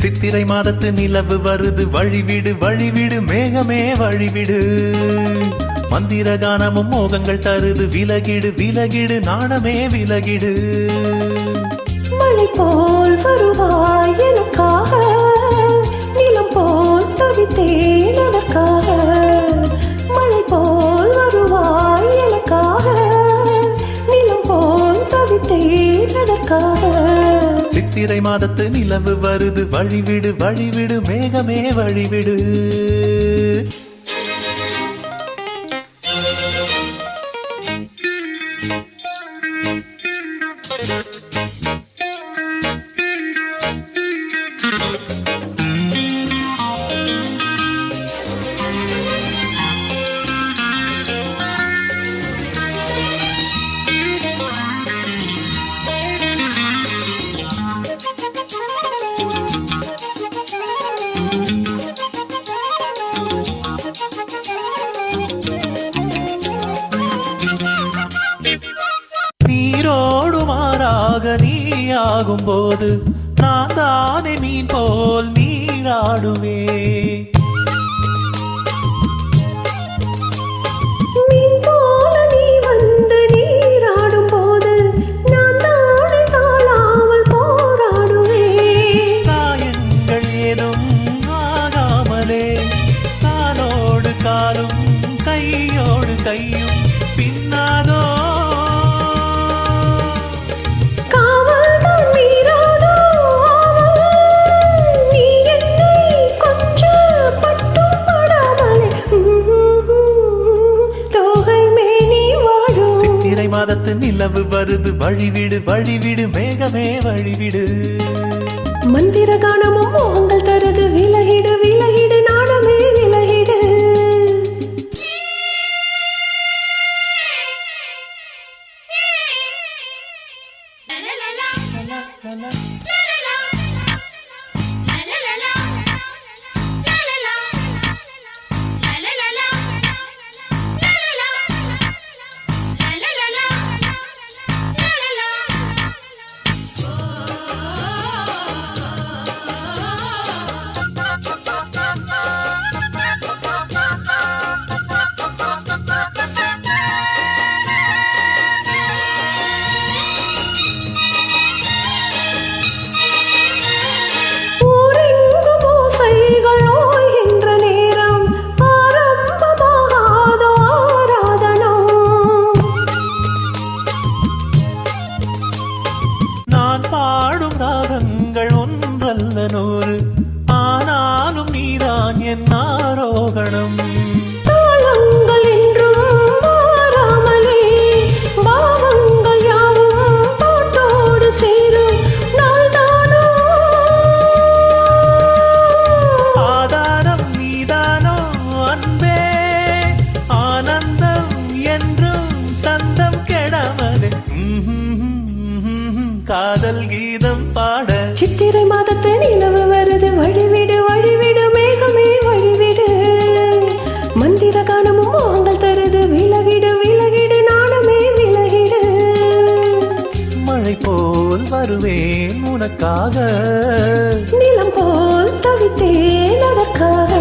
சித்திரை மாதத்து நிலவு வருது வழிவிடு வழிவிடு மேகமே வழிவிடு மந்திர கானமும் மோகங்கள் தருது விலகிடு விலகிடு நாணமே விலகிடு மழை போல் வருவாய் எனக்காக நிலம் போல் தவித்தேன் அதற்காக மழை போல் வருவாய் எனக்காக நிலம் போல் தவித்தேன் அதற்காக சித்திரை மாதத்து நிலவு வருது வழிவிடு வழிவிடு மேகமே வழிவிடு நீரோடுமாறாக நீயாகும் போது நான் தானே மீன் போல் நீராடுவே மீன் போல நீ வந்து நீராடும் போது நான் தானே தாழாமல் போராடுவே காயங்கள் ஏதும் ஆகாமலே காலோடு காலும் கையோடு கையும் பின்னாதோ மாதத்து நிலவு வருது வழிவிடு வழிவிடு மேகமே வழிவிடு மந்திர கானமும் மோகங்கள் தருது விலகிடு விலகிடு நாணமே விலகிடு பாடும் ராகங்கள் ஒன்றல்ல நூறு ஆனாலும் நீதான் என் ஆரோகணம் தாளங்கள் என்றும் மாறாமலே பாவங்கள் யாவும் பாட்டோடு சேரும் நாள்தானோ ஆதாரம் நீதானோ அன்பே ஆனந்தம் என்றும் சந்தம் கெடாமலே காதல் கீதம் பாட சித்திரை மாதத்து நிலவு வருது வழிவிடு வழிவிடு மேகமே வழிவிடு மந்திர கானமும் மோகங்கள் தருது விலகிடு விலகிடு நாணமே விலகிடு மழை போல் வருவேன் உனக்காக நிலம் போல் தவித்தேன் அதற்காக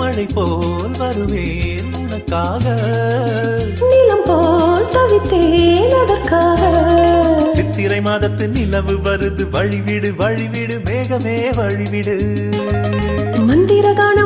மழை போல் வருவேன் உனக்காக நிலம் போல் தவித்தேன் அதற்காக சித்திரை மாதத்து நிலவு வருது வழிவிடு வழிவிடு மேகமே வழிவிடு மந்திர கான